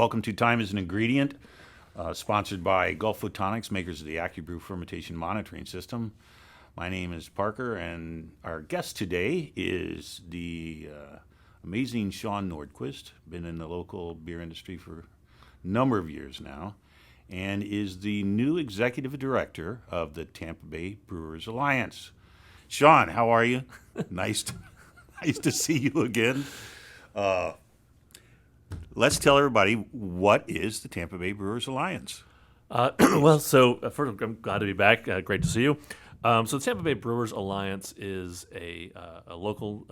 Welcome to Time as an Ingredient, sponsored by Gulf Photonics, makers of the AccuBrew fermentation monitoring system. My name is Parker, and our guest today is the amazing Sean Nordquist. Been in the local beer industry for a number of years now, and is the new executive director of the Tampa Bay Brewers Alliance. Sean, how are you? Nice to see you again. Let's tell everybody, what is the Tampa Bay Brewers Alliance? First, I'm glad to be back. Great to see you. So the Tampa Bay Brewers Alliance is a local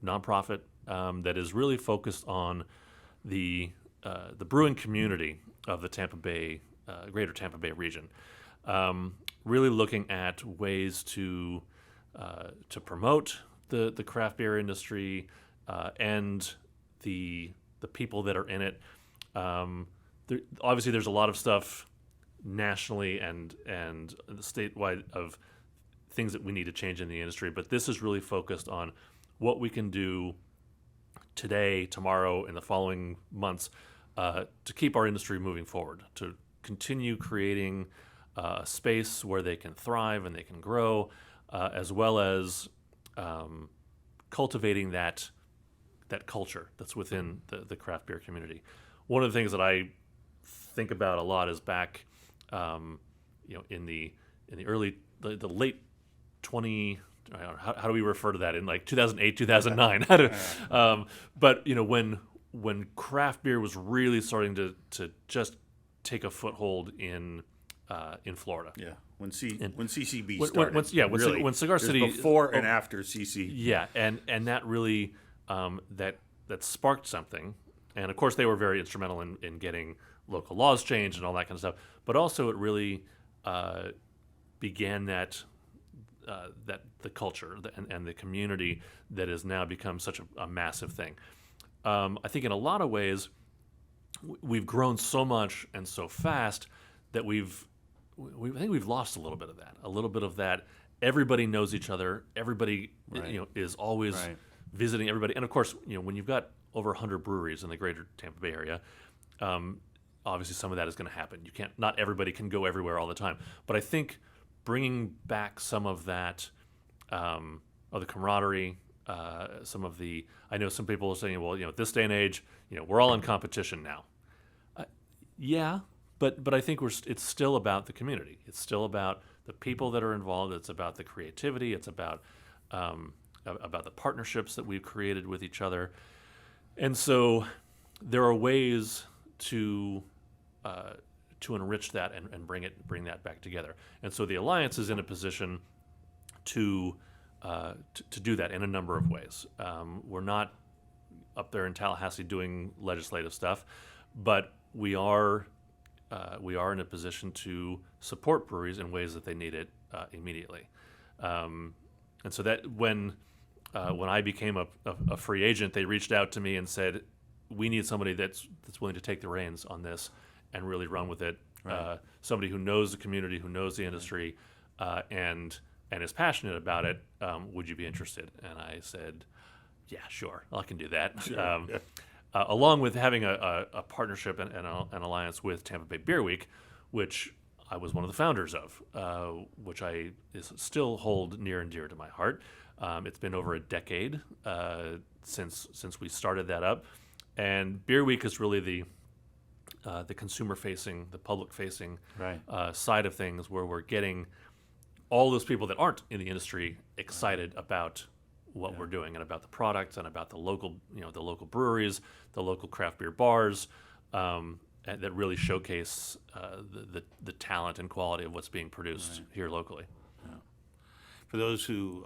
nonprofit that is really focused on the brewing community of the Tampa Bay, greater Tampa Bay region. Really looking at ways to promote the craft beer industry and the people that are in it. Obviously, there's a lot of stuff nationally and statewide of things that we need to change in the industry, but this is really focused on what we can do today, tomorrow, and the following months to keep our industry moving forward, to continue creating a space where they can thrive and they can grow, as well as cultivating that culture that's within the craft beer community. One of the things that I think about a lot is back, in the late 20. I don't know, how do we refer to that in like 2008, 2009? But when craft beer was really starting to just take a foothold in Florida. Yeah, when CCB started. When Cigar City before and after CC. Yeah, and that really that sparked something, and of course they were very instrumental in getting local laws changed and all that kind of stuff. But also it really began that the culture and the community that has now become such a massive thing. I think in a lot of ways we've grown so much and so fast that I think we've lost a little bit of that. Everybody knows each other. Everybody is always visiting everybody. And of course, when you've got over 100 breweries in the greater Tampa Bay area, obviously some of that is going to happen. Not everybody can go everywhere all the time. But I think bringing back some of that, of the camaraderie, I know some people are saying, well, at this day and age, we're all in competition now. But I think it's still about the community. It's still about the people that are involved. It's about the creativity. It's about the partnerships that we've created with each other. And so there are ways to enrich that and bring that back together. And so the Alliance is in a position to do that in a number of ways. We're not up there in Tallahassee doing legislative stuff, but we are in a position to support breweries in ways that they need it immediately. And so that when I became a free agent, they reached out to me and said, we need somebody that's willing to take the reins on this and really run with it. Right. Somebody who knows the community, who knows the industry, and is passionate about it. Would you be interested? And I said, yeah, sure, I can do that. Sure. Along with having a partnership and an alliance with Tampa Bay Beer Week, which I was one of the founders of, which I still hold near and dear to my heart. It's been over a decade since we started that up, and Beer Week is really the consumer-facing, the public-facing side of things, where we're getting all those people that aren't in the industry excited about what we're doing and about the products and about the local breweries, the local craft beer bars, that really showcase the talent and quality of what's being produced here locally. Yeah. For those who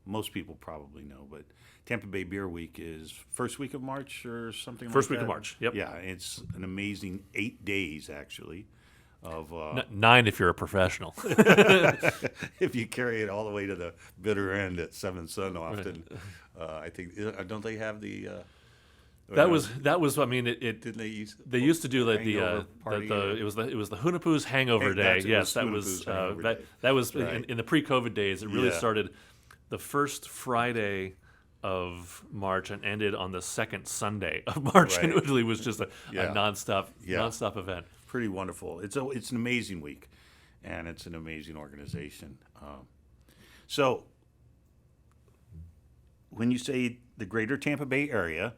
most people probably know, but Tampa Bay Beer Week is first week of March or something. First week of March. Yep. Yeah, it's an amazing 8 days actually. Of 9 if you're a professional. If you carry it all the way to the bitter end at Seventh Sun, often, I think don't they have the? That was. I mean, didn't they used to do like it was the Hunapoo's Hangover Day. Yes, that was in the pre-COVID days. It really started the first Friday of March and ended on the second Sunday of March, and Right. Italy was just a Yeah. nonstop event. Pretty wonderful. It's an amazing week, and it's an amazing organization. So, when you say the greater Tampa Bay area,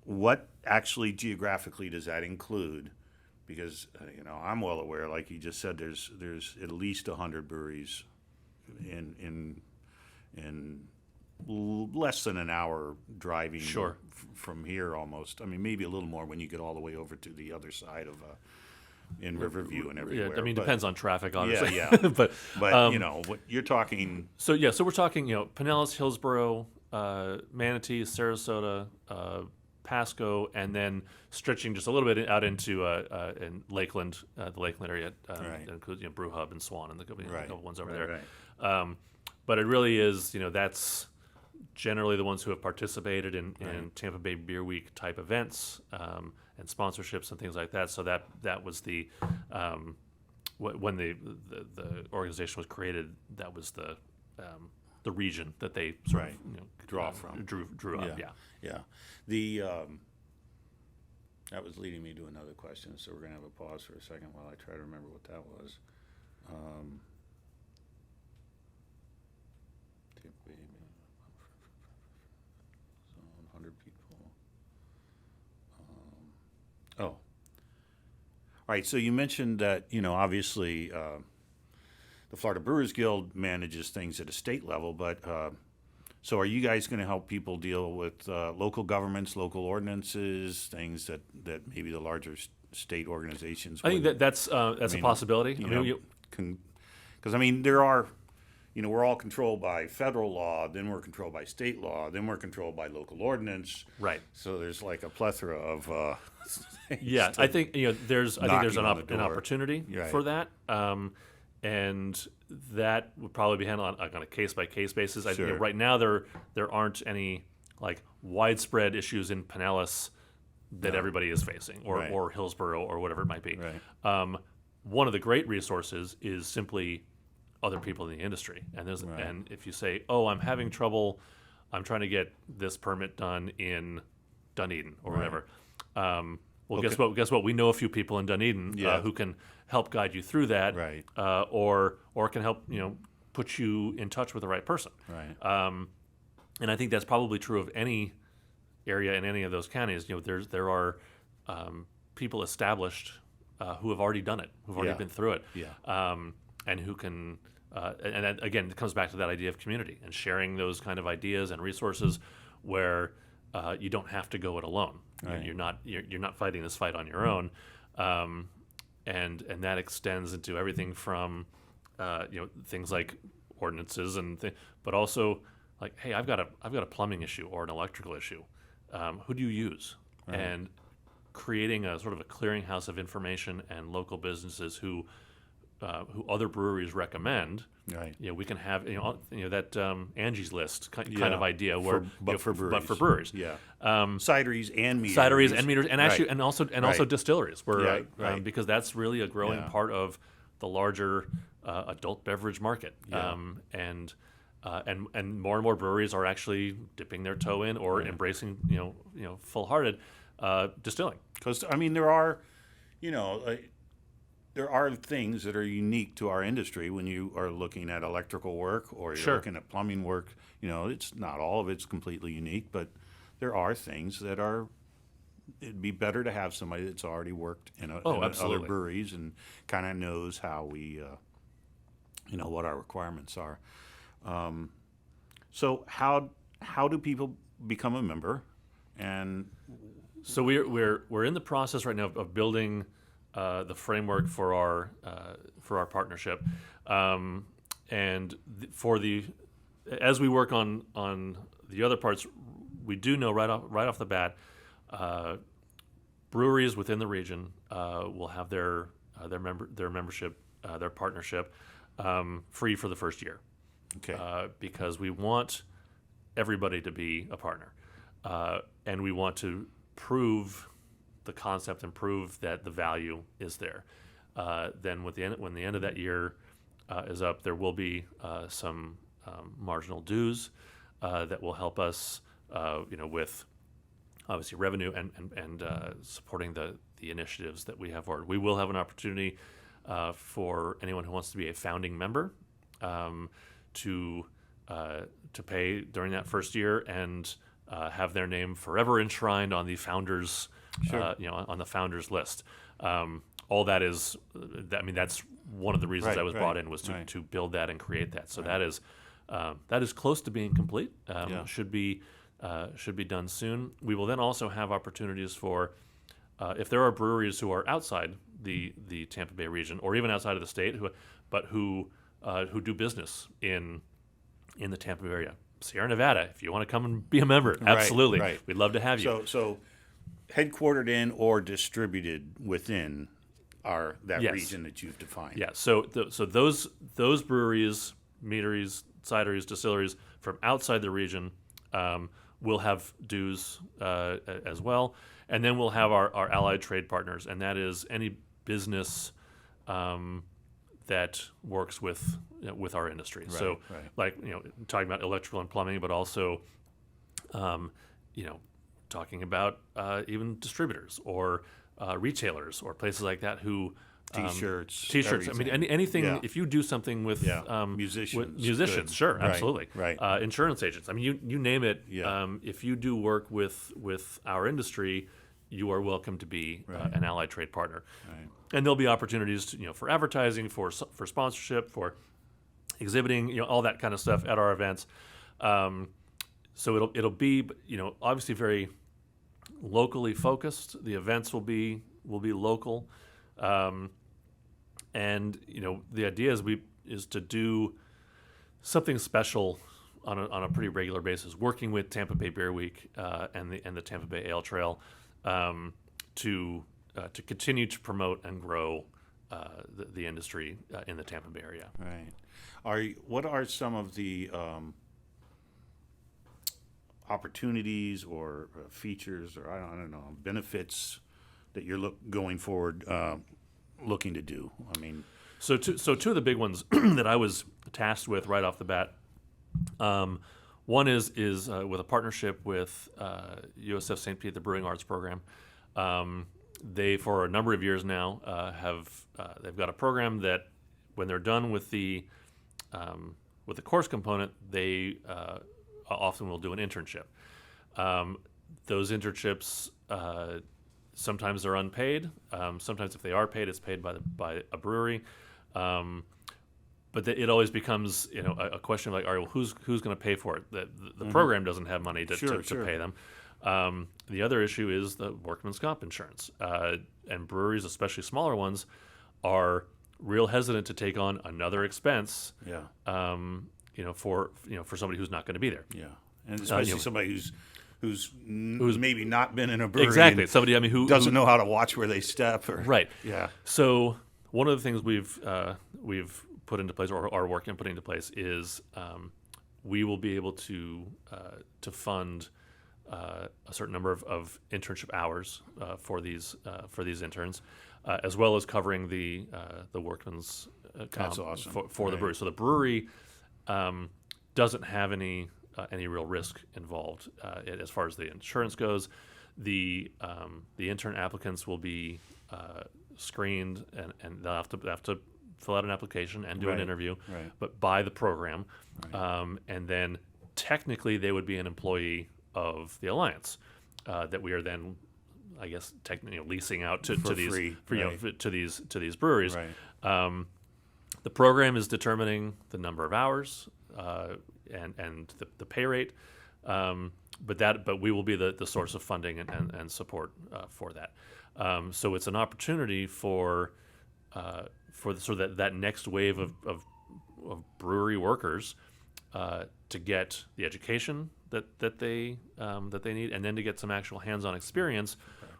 what actually geographically does that include? Because I'm well aware, like you just said, there's at least 100 breweries in less than an hour driving Sure. from here almost. I mean, maybe a little more when you get all the way over to the other side of in Riverview and everywhere. Yeah, I mean, But- depends on traffic, obviously. Yeah. but But what you're talking, so we're talking, Pinellas, Hillsborough, Manatee, Sarasota, Pasco, and then stretching just a little bit out into in Lakeland, the Lakeland area. Right. That includes Brew Hub and Swan and the couple, Right. couple ones over Right, there. But it really is, that's generally the ones who have participated in Tampa Bay Beer Week type events and sponsorships and things like that. So that was the when the organization was created, that was the region that they sort Right. of Draw from. drew up. Yeah. Yeah. The that was leading me to another question, so we're gonna have a pause for a second while I try to remember what that was. Tampa Bay, 100 people. Oh, all right. So you mentioned that obviously the Florida Brewers Guild manages things at a state level, but so are you guys going to help people deal with local governments, local ordinances, things that maybe the larger state organizations? I think that's a possibility. Because there are, we're all controlled by federal law, then we're controlled by state law, then we're controlled by local ordinance. Right. So there's like a plethora of. Yeah, I think there's an knocking on the door. opportunity Right. for that, and that would probably be handled on a case by case basis. I think Sure. right now there aren't any like widespread issues in Pinellas that everybody is facing, or Right. or Hillsborough or whatever it might be. Right. One of the great resources is simply other people in the industry, and Right. and if you say, "Oh, I'm having trouble, I'm trying to get this permit done in Dunedin or Right. whatever." Well, guess what? We know a few people in Dunedin Yeah. who can help guide you through that, Right. or can help put you in touch with the right person. Right. And I think that's probably true of any area in any of those counties. There are people established who have already done it, who've already Yeah. been through it, Yeah. and who can. And that, again, it comes back to that idea of community and sharing those kind of ideas and resources, where you don't have to go it alone. Right. You're not fighting this fight on your own, and that extends into everything from things like ordinances but also like, hey, I've got a plumbing issue or an electrical issue. Who do you use? Right. And creating a sort of a clearinghouse of information and local businesses who other breweries recommend. Right. We can have that Angie's List kind Yeah. of idea where for breweries. but for brewers. Yeah. Cideries and meters. Cideries and meters, and actually, Right. and also Right. distilleries, where Yeah, right. because that's really a growing Yeah. part of the larger adult beverage market. Yeah. And more and more breweries are actually dipping their toe in or embracing full-hearted distilling. Because there are, there are things that are unique to our industry when you are looking at electrical work or you're Sure. looking at plumbing work. It's not all of it's completely unique, but there are things that are. It'd be better to have somebody that's already worked in other absolutely. breweries and kind of knows how we, what our requirements are. So how do people become a member? And So we're in the process right now of building the framework for our partnership, and as we work on the other parts, we do know right off the bat, breweries within the region will have their membership, their partnership, free for the first year. okay, Because we want everybody to be a partner, and we want to prove the concept and prove that the value is there. Then when the end of that year is up, there will be some marginal dues, that will help us, with obviously revenue and supporting the initiatives that we have forward. We will have an opportunity for anyone who wants to be a founding member to pay during that first year and have their name forever enshrined on the founders, on the founders list. All that is, that's one of the reasons I was brought in was to build that and create that. So that is close to being complete. Should be done soon. We will then also have opportunities for if there are breweries who are outside the Tampa Bay region or even outside of the state who do business in the Tampa Bay area. Sierra Nevada, if you want to come and be a member, absolutely. Right. We'd love to have you. So headquartered in or distributed within that region that you've defined. Yeah. So those breweries, meaderies, cideries, distilleries from outside the region will have dues as well, and then we'll have our allied trade partners, and that is any business that works with our industry. Talking about electrical and plumbing, but also talking about even distributers or retailers or places like that who T-shirts. Everything. I mean, anything. Yeah. If you do something with musicians, sure, absolutely. Right. Insurance agents. I mean, you name it. Yeah. If you do work with our industry, you are welcome to be an allied trade partner. Right. And there'll be opportunities for advertising, for sponsorship, for exhibiting, all that kind of stuff at our events. So it'll be obviously very locally focused. The events will be local. And the idea is to do something special on a pretty regular basis, working with Tampa Bay Beer Week and the Tampa Bay Ale Trail to continue to promote and grow the industry in the Tampa Bay area. Right. What are some of the opportunities or features or I don't know benefits that you're going forward looking to do? I mean, so two of the big ones that I was tasked with right off the bat. One is with a partnership with USF St. Pete, the Brewing Arts Program. They for a number of years now they've got a program that when they're done with the course component, they often will do an internship. Those internships. Sometimes they're unpaid. Sometimes if they are paid, it's paid by a brewery. But it always becomes a question of like, all right, well, who's going to pay for it? The program doesn't have money to pay them. The other issue is the workman's comp insurance. And breweries, especially smaller ones, are real hesitant to take on another expense. For somebody who's not going to be there. Yeah, and especially somebody who's maybe not been in a brewery. Exactly. Somebody who doesn't know how to watch where they step. Right. Yeah. So one of the things we've put into place or are working on putting into place is we will be able to fund a certain number of internship hours for these interns, as well as covering the workman's comp. That's awesome. for the brewery. So the brewery doesn't have any real risk involved as far as the insurance goes. The intern applicants will be screened and they'll have to fill out an application and do an interview, but by the program, and then technically they would be an employee of the Alliance that we are then, I guess, technically leasing out to these free, to these breweries. Right. The program is determining the number of hours and the pay rate, but we will be the source of funding and support for that. So it's an opportunity for that next wave of brewery workers to get the education that they need, and then to get some actual hands-on experience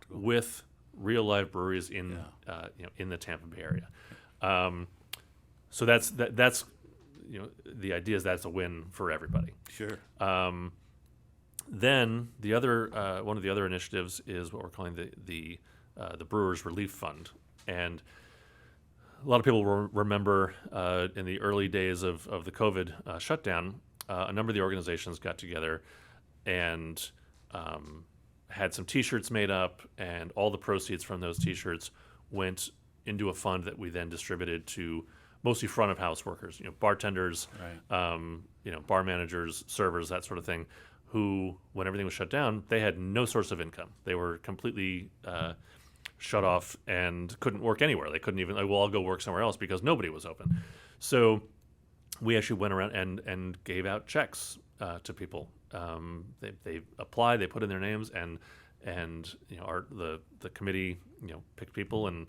with real live breweries in the Tampa Bay area. So that's the idea is that's a win for everybody. Sure. Then the other one of the other initiatives is what we're calling the Brewers Relief Fund, and a lot of people will remember in the early days of the COVID shutdown, a number of the organizations got together and had some T-shirts made up, and all the proceeds from those T-shirts went into a fund that we then distributed to mostly front of house workers, bartenders, bar managers, servers, that sort of thing, who, when everything was shut down, they had no source of income. They were completely shut off and couldn't work anywhere. They couldn't even, I'll go work somewhere else because nobody was open. So we actually went around and gave out checks to people. They applied, they put in their names, and the committee picked people and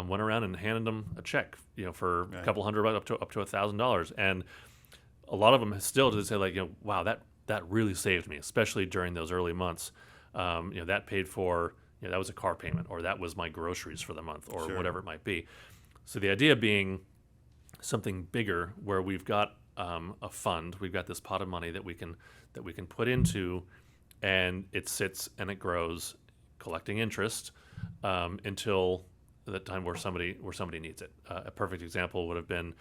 went around and handed them a check for a couple $100 up to $1,000. And a lot of them still to say wow, that really saved me, especially during those early months. That paid for that was a car payment, or that was my groceries for the month, or whatever it might be. So the idea being something bigger, where we've got a fund, we've got this pot of money that we can put into, and it sits and it grows, collecting interest until the time where somebody needs it. A perfect example would have been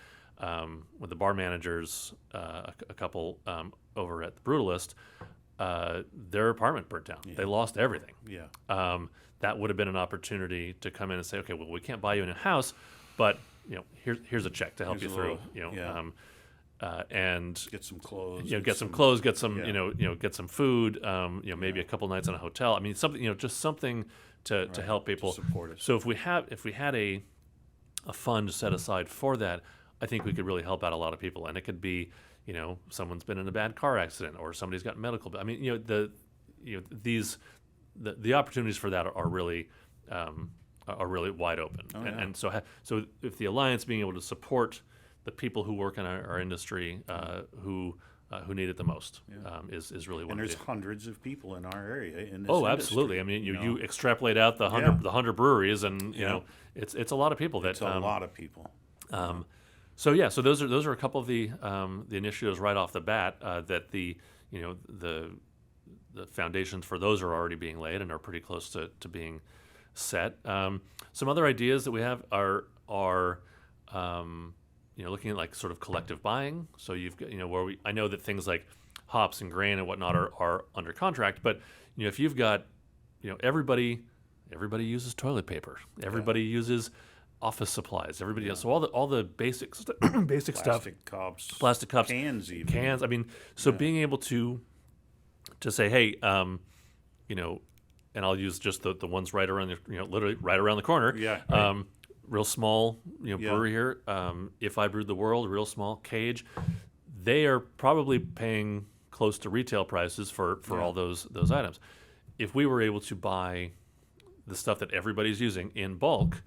with the bar managers, a couple over at the Brutalist. Their apartment burnt down. Yeah. They lost everything. Yeah. That would have been an opportunity to come in and say, okay, well, we can't buy you a new house, but here's a check to help you through. And get some clothes. Get some clothes. Get some get some food. Maybe a couple nights in a hotel. I mean, something. Just something to help people. To support it. So if we had a fund set aside for that, I think we could really help out a lot of people. And it could be, someone's been in a bad car accident, or somebody's got medical. I mean, the opportunities for that are really wide open. Oh, yeah. And so if the Alliance being able to support the people who work in our industry who need it the most is really what. And there's hundreds of people in our area in this industry. Absolutely. I mean, you extrapolate out the 100 breweries, and it's a lot of people. It's a lot of people. So those are a couple of the initiatives right off the bat that the foundations for those are already being laid and are pretty close to being set. Some other ideas that we have are looking at like sort of collective buying. So you've got where I know that things like hops and grain and whatnot are under contract, but if you've got everybody uses toilet paper, everybody uses office supplies, everybody else. So all the basic Plastic stuff, plastic cups, cans, even cans. I mean, so being able to say, hey, and I'll use just the ones right around literally right around the corner. Yeah. Right. Real small, brewery here. If I Brewed the World, real small cage. They are probably paying close to retail prices for all those items. If we were able to buy the stuff that everybody's using in bulk,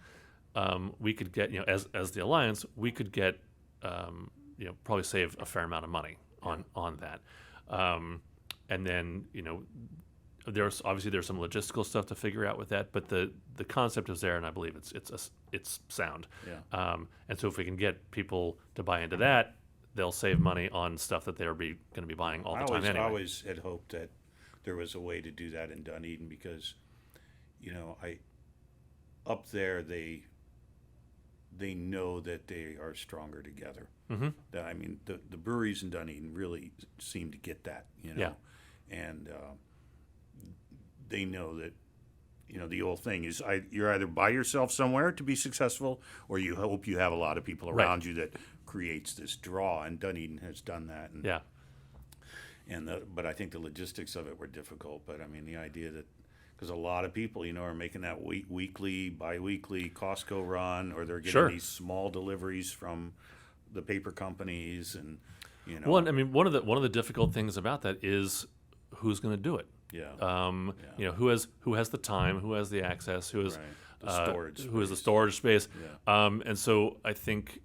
we could get as the Alliance, we could get probably save a fair amount of money on that. And then there's some logistical stuff to figure out with that, but the concept is there, and I believe it's sound. Yeah. And so if we can get people to buy into that, they'll save money on stuff that they're going to be buying all the time anyway. I always had hoped that there was a way to do that in Dunedin because, up there they know that they are stronger together. Mm-hmm. I mean, the breweries in Dunedin really seem to get that, Yeah. And they know that, the old thing is you're either by yourself somewhere to be successful, or you hope you have a lot of people around you that creates this draw. And Dunedin has done that. And, yeah. But I think the logistics of it were difficult. But I mean, the idea that because a lot of people, are making that weekly, bi-weekly Costco run, or they're getting these small deliveries from the paper companies, and Well, I mean, one of the difficult things about that is who's going to do it. Yeah. Who has the time, who has the access, who is who has the storage space. Yeah. And so I think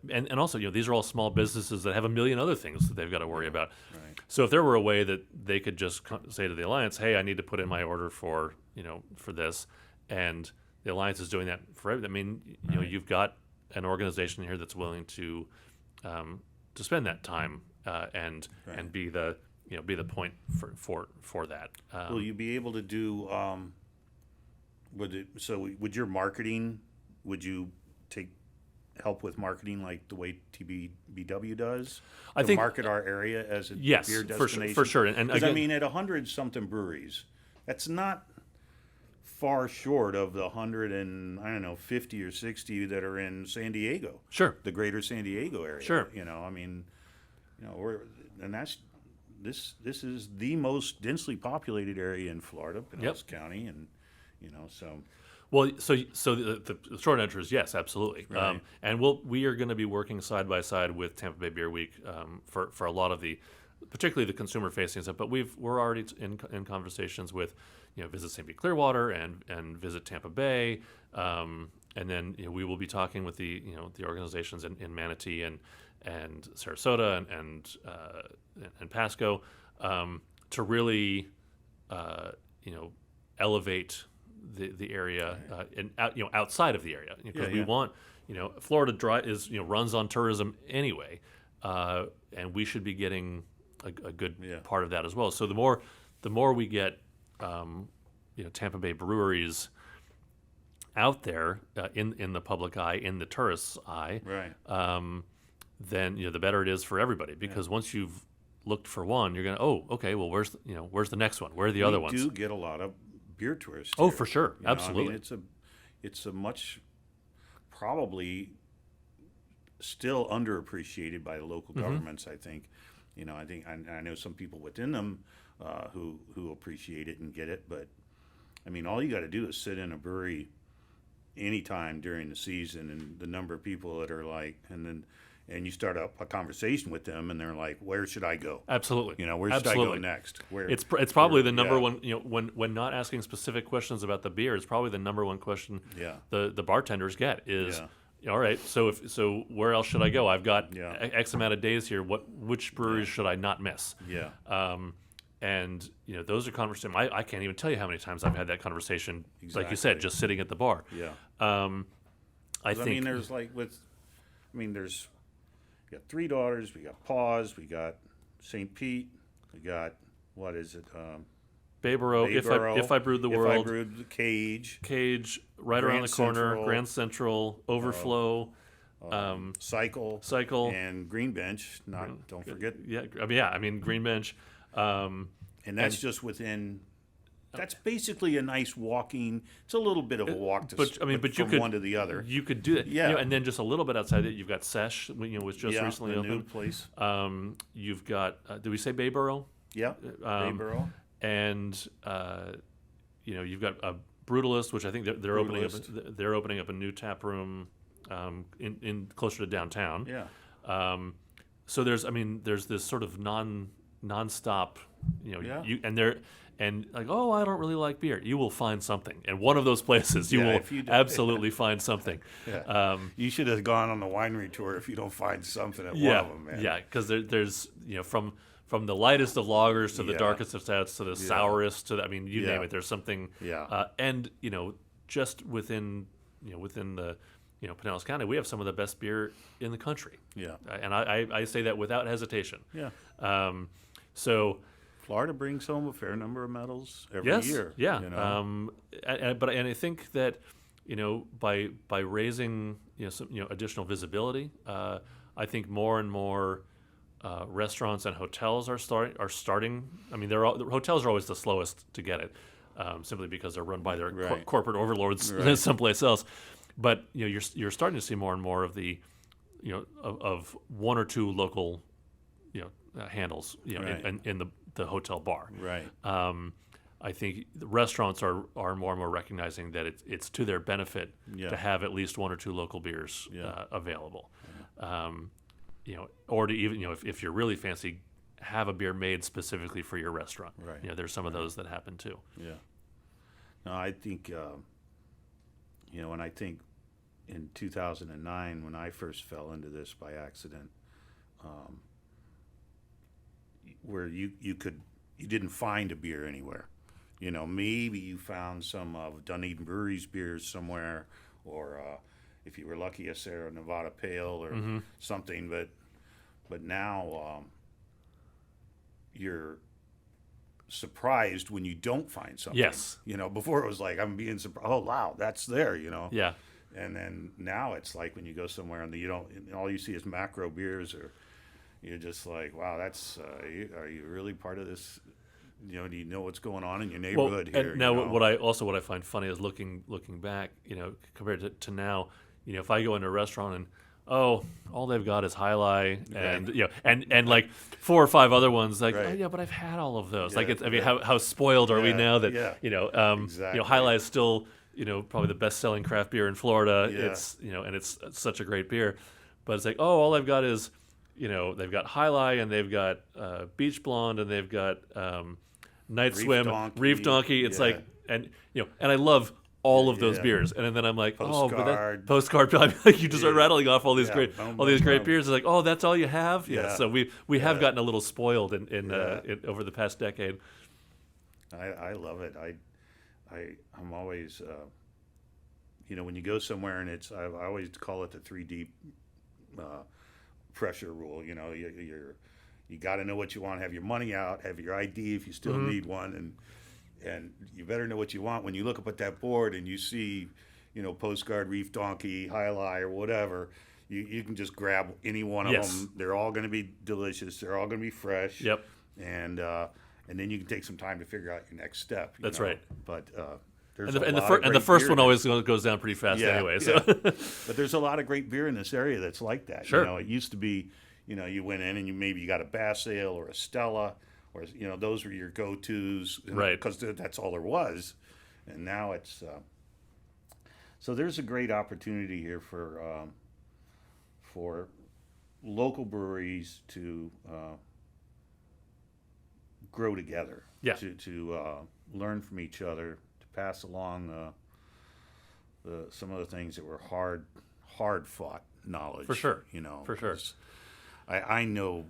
and also these are all small businesses that have a million other things that they've got to worry about. Right. So if there were a way that they could just say to the Alliance, hey, I need to put in my order for for this, and the Alliance is doing that for everything. I mean, you've got an organization here that's willing to spend that time and be the point for that. Will you be able to do? Would your marketing? Would you take help with marketing like the way TBBW does? I to think- market our area as a Yes, beer for destination? sure. And 'Cause, I again- mean, at 100-something breweries, that's not far short of the 100 and, I don't know, 50 or 60 that are in San Diego. Sure. The greater San Diego area. Sure. I mean, this is the most densely populated area in Florida, Pinellas County, and, so. Well, so the short answer is yes, absolutely. Right. And we are going to be working side by side with Tampa Bay Beer Week for a lot of particularly the consumer facing stuff. But we're already in conversations with Visit St. Pete Clearwater and Visit Tampa Bay, and then we will be talking with the organizations in Manatee and Sarasota and Pasco to really elevate the area and outside of the area, because we want Florida runs on tourism anyway, and we should be getting a good part of that as well. So the more we get Tampa Bay breweries out there in the public eye, in the tourist's eye, Right. then the better it is for everybody, because once you've looked for one, you're gonna okay, well where's the next one? Where are the other ones? We do get a lot of beer tourists. Oh, here. for sure. I Absolutely. mean, it's a much probably still underappreciated by the local governments. I think, I know some people within them who appreciate it and get it, but I mean, all you got to do is sit in a brewery anytime during the season, and the number of people that are like, and you start up a conversation with them, and they're like, "Where should I go? Absolutely. Where should Absolutely. I go next?" It's probably the number yeah. one, when not asking specific questions about the beer, it's probably the number one question Yeah. the bartenders get is, Yeah. all right, so where else should I go? I've got Yeah. X amount of days here. Which breweries should I not miss? Yeah. And those are conversations. I can't even tell you how many times I've had that conversation, like you said, Exactly. just sitting at the bar. Yeah. I think there's we got Three Daughters, we got Paws, we got St. Pete, we got, what is it? Bayboro, if I brewed the If world, I brewed the Cage, right around the Grand corner, Central, Grand Central, Overflow, Cycle, and Green Bench. Don't forget, I mean Green Bench, and that's just within. That's basically a nice walking. It's a little bit of a walk from one to the other. You could do that, Yeah. and then just a little bit outside it, you've got Sesh, which just recently the opened. new place. You've got, did we say Bayboro? Yeah, Bayboro. And you've got a Brutalist, which I think they're opening up a new tap room in closer to downtown. Yeah. So there's this sort of nonstop, Yeah. and like, oh, I don't really like beer. You will find something, and one of those places you will if you do. absolutely find something. Yeah. You should have gone on the winery tour if you don't find something at one of them, man. Yeah, because there's from the lightest of lagers to the darkest of stouts to the sourest to you name it. There's something. Yeah. And just within the Pinellas County, we have some of the best beer in the country. Yeah. And I say that without hesitation. Yeah. So. Florida brings home a fair number of medals every Yes, year. yeah. But I think that by raising some additional visibility, I think more and more restaurants and hotels are starting. I mean, the hotels are always the slowest to get it, simply because they're run by their corporate overlords someplace else. But you're starting to see more and more of the of one or two local handles in the hotel bar. Right. I think the restaurants are more and more recognizing that it's to their benefit to have at least one or two local beers available. Or to even if you're really fancy, have a beer made specifically for your restaurant. Right. There's some of those that happen too. Yeah. No, I think and I think in 2009 when I first fell into this by accident, where you didn't find a beer anywhere. Maybe you found some of Dunedin Brewery's beers somewhere, or if you were lucky, a Sierra Nevada Pale or something. But now you're surprised when you don't find something. Yes. Before it was like I'm being surprised. Oh wow, that's there. Yeah. And then now it's like when you go somewhere and you don't, all you see is macro beers, or you're just like, wow, that's are you really part of this? You know, do you know what's going on in your neighborhood here? And now you know? what I find funny is looking back, compared to now, if I go into a restaurant and all they've got is High Life and and like 4 or 5 other ones, like, Right. oh yeah, but I've had all of those. Yeah, Like, I mean, yeah. how spoiled are we Yeah, now that yeah. Exactly. High Life is still probably the best selling craft beer in Florida. Yeah. It's and it's such a great beer, but it's like, oh, all they've got is they've got High Life and they've got Beach Blonde and they've got Night Reef Swim, Donkey. Reef Donkey. It's Yeah. like, and I love all of those Yeah. beers, and then I'm like, but Postcard. that postcard. Like, you just start Yeah. rattling off all these Yeah. great, Boom, all these boom, great boom. beers. It's like, oh, that's all you have. Yeah. Yeah. So we have Yeah. gotten a little spoiled Yeah. over the past decade. I love it. I'm always, when you go somewhere and I always call it the 3D pressure rule. You got to know what you want, have your money out, have your ID if you still Mm-hmm. need one, and you better know what you want when you look up at that board and you see, Postcard, Reef Donkey, High Life, or whatever. You can just grab any one of Yes. them. They're all going to be delicious. They're all going to be fresh. Yep. And then you can take some time to figure out your next step. That's right. But there's And a lot of the great first beer one in always goes down pretty fast Yeah, anyway. So yeah. But there's a lot of great beer in this area that's like that. Sure. It used to be, you went in and you got a Bass Ale or a Stella, or those were your go-tos, Right. Because that's all there was. And now it's so there's a great opportunity here for local breweries to grow together. Yeah. To learn from each other, to pass along some of the things that were hard fought knowledge. For sure. For sure. 'cause I know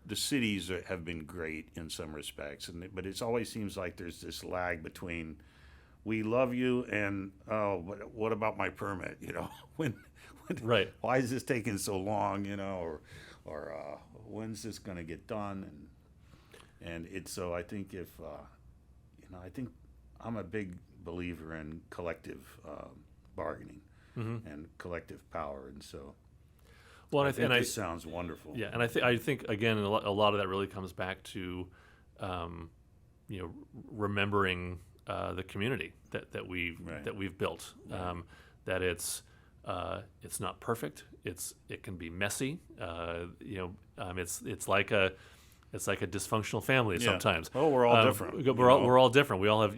the cities have been great in some respects, but it always seems like there's this lag between we love you and but what about my permit? when Right. why is this taking so long? Or when's this going to get done? And it's so I think I think I'm a big believer in collective bargaining and collective power, and so. Well, I think this sounds wonderful. Yeah, and I think again a lot of that really comes back to, remembering the community that we've built. Right. That it's not perfect. It can be messy. It's like a dysfunctional family sometimes. Oh, we're all different. We're all different. We all have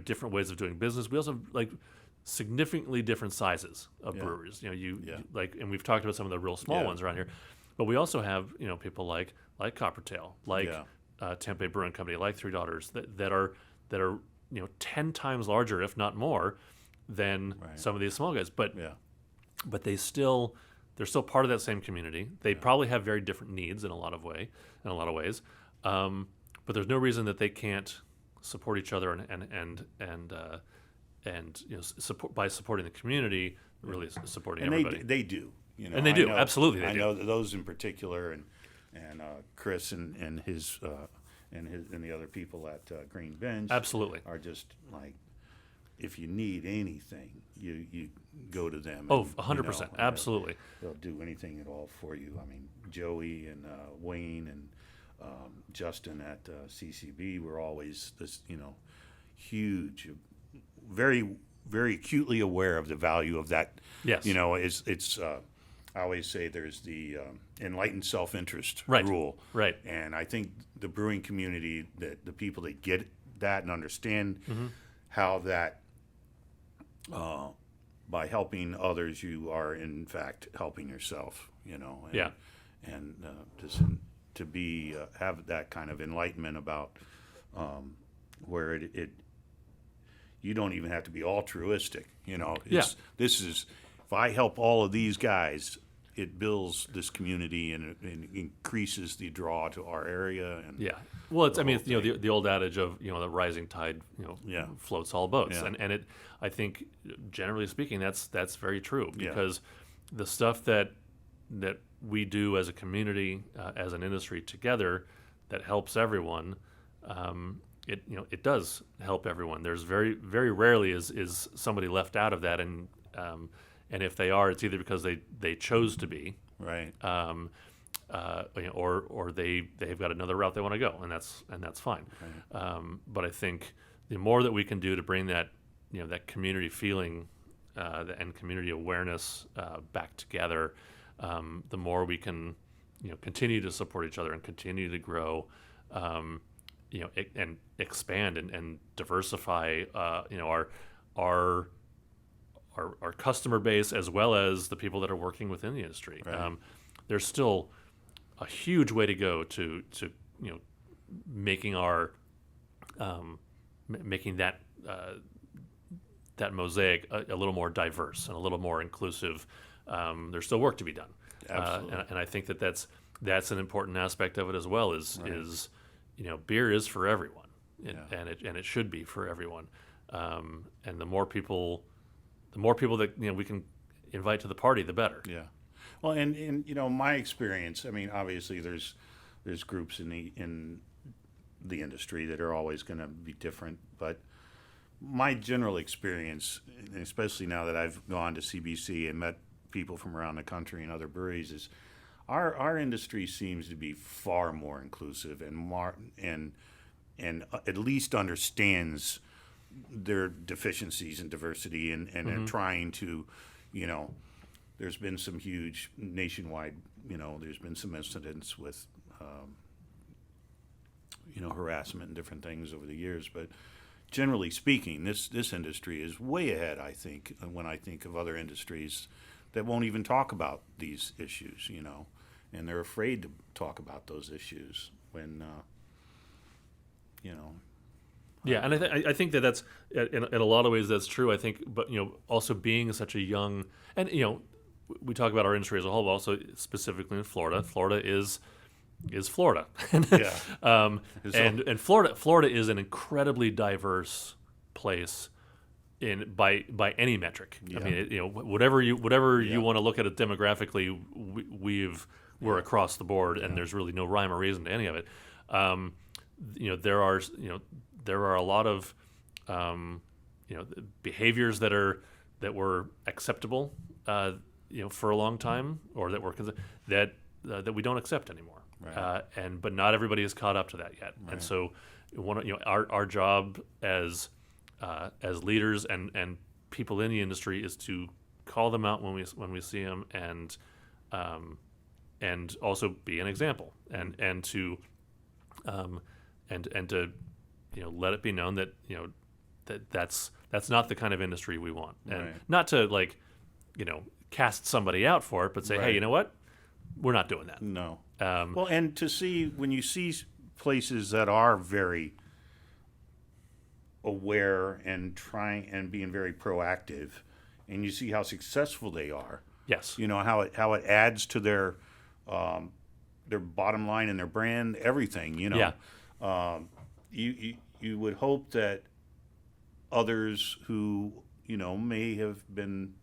different ways of doing business. We also have like significantly different sizes of Yeah. breweries. You like, and we've talked about some of the real small Yeah. ones around here, but we also have people like Coppertail, like Yeah. Tampa Bay Brewing Company, like Three Daughters, that are 10 times larger, if not more, than Right. some of these small guys. But Yeah. but they're still part of that same community. They probably have very different needs in a lot of ways. But there's no reason that they can't support each other and support by supporting the community, really supporting And everybody. they do. And they do. Absolutely, they I do. know that those in particular, and Chris and his and the other people at Green Bench Absolutely. are just like, if you need anything, you go to them. Oh, and, 100%. and Absolutely. they'll do anything at all for you. I mean, Joey and Wayne and Justin at CCB were always this, huge, very, very acutely aware of the value of that. Yes. It's I always say there's the enlightened self-interest Right. rule. Right. And I think the brewing community, that the people that get that and understand how that by helping others, you are in fact helping yourself. And, Yeah. And to be have that kind of enlightenment about where it you don't even have to be altruistic. This is, if I help all of these guys, it builds this community and it increases the draw to our area. And Yeah. Well, it's the I mean, whole the old adage of the rising tide Yeah. floats all boats, Yeah. and it I think generally speaking that's very true, Yeah. because the stuff that we do as a community, as an industry together, that helps everyone. It does help everyone. There's very, very rarely is somebody left out of that, and And if they are, it's either because they chose to be, Right. or they've got another route they want to go, and that's fine. Right. But I think the more that we can do to bring that that community feeling and community awareness back together, the more we can continue to support each other and continue to grow, and expand and diversify our customer base as well as the people that are working within the industry. Right. There's still a huge way to go to making our making that that mosaic a little more diverse and a little more inclusive. There's still work to be done. Absolutely. And I think that's an important aspect of it as well. Right. Is beer is for everyone, Yeah. and it should be for everyone. And the more people that we can invite to the party, the better. Yeah. Well, and my experience, I mean, obviously there's groups in the industry that are always going to be different, but my general experience, and especially now that I've gone to CBC and met people from around the country and other breweries, is our industry seems to be far more inclusive and at least understands their deficiencies in diversity and are trying to, there's been some huge nationwide, there's been some incidents with, harassment and different things over the years, but generally speaking, this industry is way ahead, I think, when I think of other industries that won't even talk about these issues, and they're afraid to talk about those issues when, Yeah, and I think that's in a lot of ways that's true. I think, but also being such a young, and we talk about our industry as a whole, but also specifically in Florida. Florida is Florida, Yeah. and Florida is an incredibly diverse place by any metric. Yeah. I mean, whatever you Yeah. want to look at it demographically, we're across the board, and there's really no rhyme or reason to any of it. There are a lot of behaviors that were acceptable for a long time, or that were that we don't accept anymore. Right. But not everybody is caught up to that yet. Right. And so our job as leaders and people in the industry is to call them out when we see them, and also be an example, and to let it be known that that's not the kind of industry we want, and Right. not to cast somebody out for it, but say, hey, Right. you know what, we're not doing that. No. Well, and to see when you see places that are very aware and trying and being very proactive, and you see how successful they are. Yes. How it adds to their bottom line and their brand, everything. Yeah. You would hope that others who may have been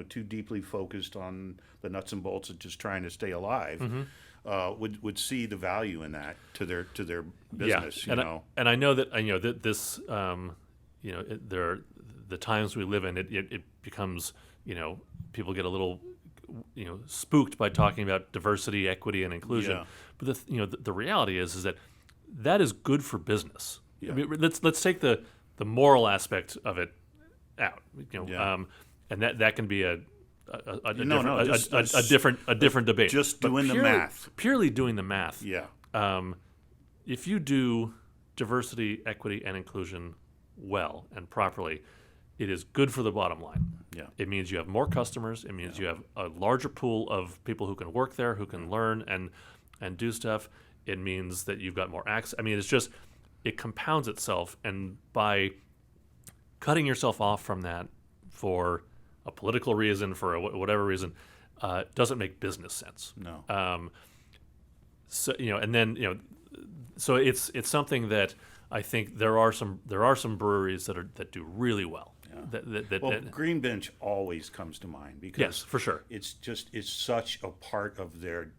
too deeply focused on the nuts and bolts of just trying to stay alive, would see the value in that to their business. Yeah. And I know that this there are the times we live in. It becomes people get a little spooked by talking about diversity, equity, and inclusion. Yeah. But the reality is that is good for business. Yeah. I mean, let's take the moral aspect of it out. Yeah. And that can be a just different debate. just But doing the math. Purely doing the math. Yeah. If you do diversity, equity, and inclusion well and properly, it is good for the bottom line. Yeah. It means you have more customers. It means you have a larger pool of people who can work there, who can learn and do stuff. It means that you've got more access. I mean, it compounds itself. And by cutting yourself off from that for a political reason, for whatever reason, doesn't make business sense. No. So so it's something that I think there are some breweries that do really well. Yeah. Well, Green Bench always comes to mind because Yes, for sure. it's such a part of their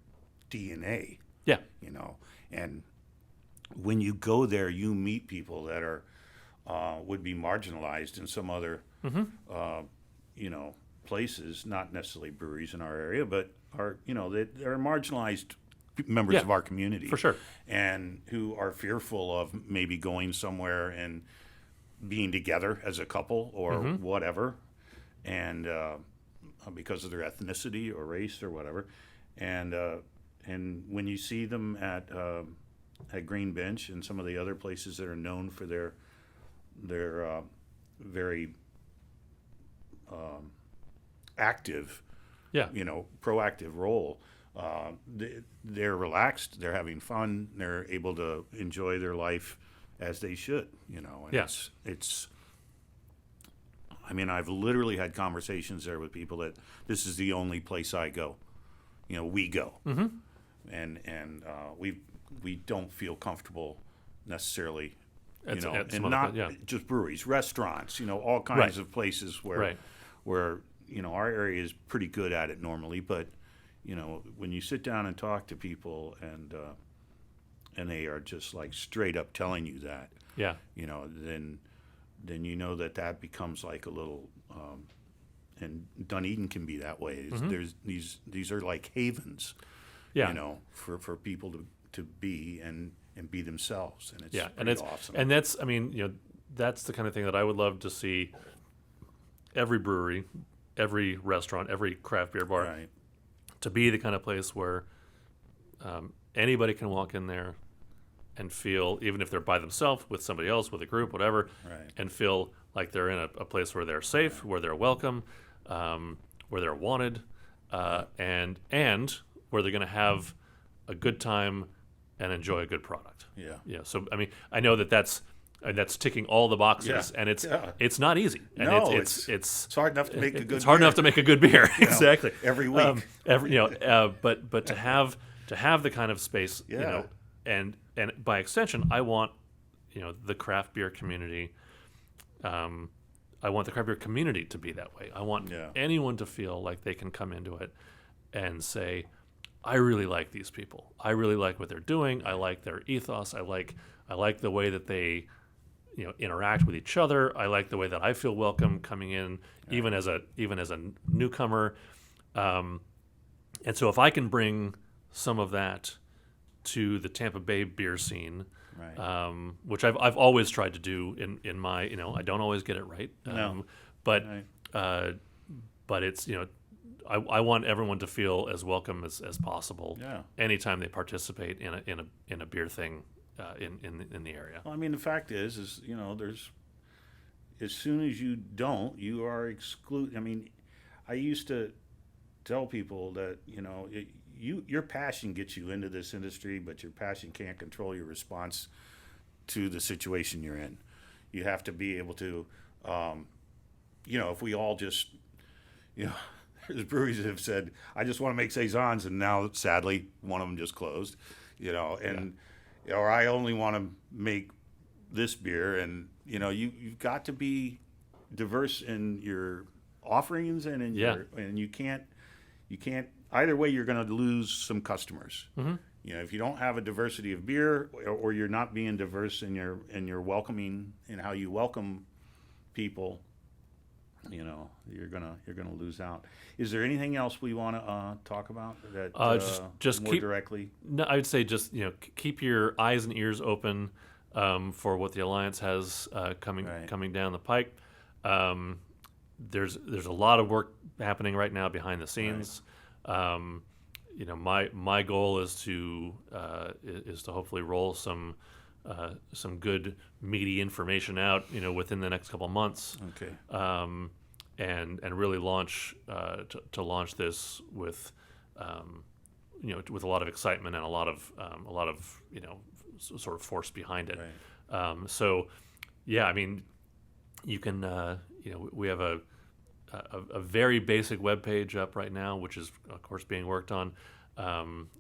DNA. Yeah. And when you go there, you meet people that are would be marginalized in some other places, not necessarily breweries in our area, but are, they're marginalized members Yeah, of our community. for sure. And who are fearful of maybe going somewhere and being together as a couple or whatever, and because of their ethnicity or race or whatever. And when you see them at Green Bench and some of the other places that are known for their very active, Yeah. proactive role, they're relaxed, they're having fun, they're able to enjoy their life as they should, And Yeah. it's. I mean, I've literally had conversations there with people that this is the only place I go. We go, and we don't feel comfortable necessarily, At some and other not place, yeah. just breweries, restaurants, all kinds Right. of places where Right. where our area is pretty good at it normally, but when you sit down and talk to people and they are just like straight up telling you that, Yeah. then that becomes like a little, and Dunedin can be that way. There's these are like havens, Yeah. for people to be and be themselves, and it's Yeah, and pretty it's awesome. and that's I mean that's the kind of thing that I would love to see every brewery, every restaurant, every craft beer bar Right. to be the kind of place where anybody can walk in there and feel, even if they're by themselves, with somebody else, with a group, whatever, Right. and feel like they're in a place where they're safe, where they're welcome, where they're wanted, and where they're going to have a good time and enjoy a good product. Yeah. Yeah. So I mean, I know that's ticking all the boxes, Yeah. and it's Yeah. not easy. And No, it's It's hard enough to make a good. it's hard beer, enough to make a good beer. Exactly. every week. But to have the kind of space, Yeah. and by extension, I want the craft beer community. I want the craft beer community to be that way. I want Yeah. anyone to feel like they can come into it and say, I really like these people. I really like what they're doing. I like their ethos. I like the way that they interact with each other. I like the way that I feel welcome coming in, even as a newcomer. And so if I can bring some of that to the Tampa Bay beer scene, Right. which I've always tried to do in my I don't always get it right, No. but Right. but it's I want everyone to feel as welcome as possible Yeah. anytime they participate in a beer thing in the area. Well, I mean, the fact is there's, as soon as you are excluded. I mean, I used to tell people that your passion gets you into this industry, but your passion can't control your response to the situation you're in. You have to be able to, if we all just, there's breweries that have said, I just want to make saisons, and now sadly one of them just closed, or I only want to make this beer, and you've got to be diverse in your offerings and in Yeah. and you can't either way you're going to lose some customers. Mm-hmm. If you don't have a diversity of beer, or you're not being diverse in your welcoming and how you welcome people, you're gonna lose out. Is there anything else we want to talk about that just more keep directly? No, I would say just keep your eyes and ears open for what the Alliance has coming Right. coming down the pike. There's a lot of work happening right now behind the scenes. My goal is to hopefully roll some good meaty information out within the next couple of months. Okay. And really launch to launch this with with a lot of excitement and a lot of sort of force behind it. Right. So yeah, I mean, you can we have a very basic web page up right now, which is of course being worked on.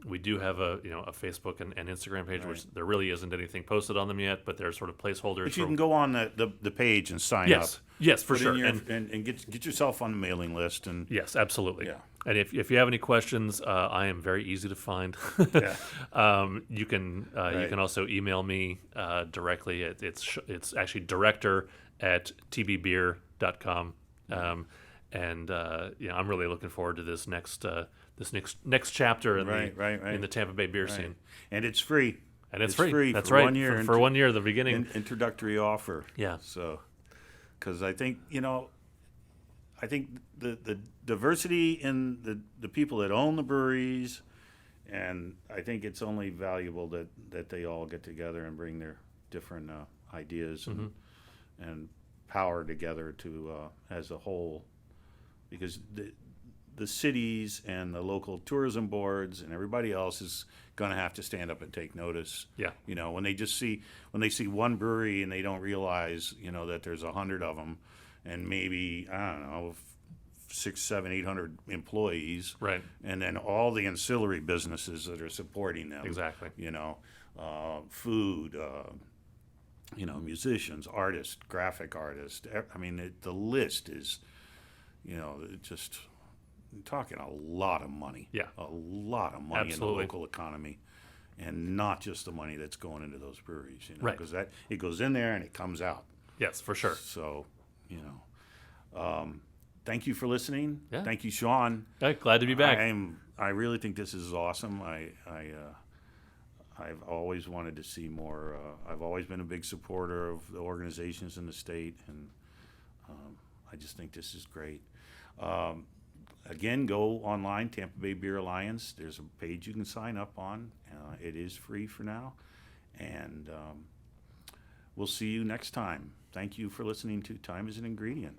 We do have a Facebook and Instagram page, Right. which there really isn't anything posted on them yet, but they're sort of placeholders. But you can go on the page and sign up. Yes, for Put in sure. your- and get yourself on the mailing list. And Yes, absolutely. Yeah. And if you have any questions, I am very easy to find. Yeah. You can Right. also email me directly. It's actually director@tbbeer.com. And I'm really looking forward to this next chapter in Right. in the Tampa Bay beer Right. scene. And it's free. And it's free. That's for right. 1 year. For 1 year, the beginning. Introductory offer. Yeah. So, because I think the diversity in the people that own the breweries, and I think it's only valuable that they all get together and bring their different ideas and power together to as a whole, because the cities and the local tourism boards and everybody else is going to have to stand up and take notice. Yeah. When they see one brewery and they don't realize, that there's 100 of them, and maybe, I don't know, 600, 700, 800 employees, Right. and then all the ancillary businesses that are supporting them. Exactly. Food, musicians, artists, graphic artists. I mean, the list is, just talking a lot of money. Yeah. A lot of money Absolutely. in the local economy, and not just the money that's going into those breweries. Right. Because it goes in there and it comes out. Yes, for sure. So, thank you for listening. Yeah. Thank you, Sean. Okay, glad to be back. I really think this is awesome. I've always wanted to see more. I've always been a big supporter of the organizations in the state, and I just think this is great. Again, go online, Tampa Bay Beer Alliance. There's a page you can sign up on. It is free for now, and we'll see you next time. Thank you for listening to Time is an Ingredient.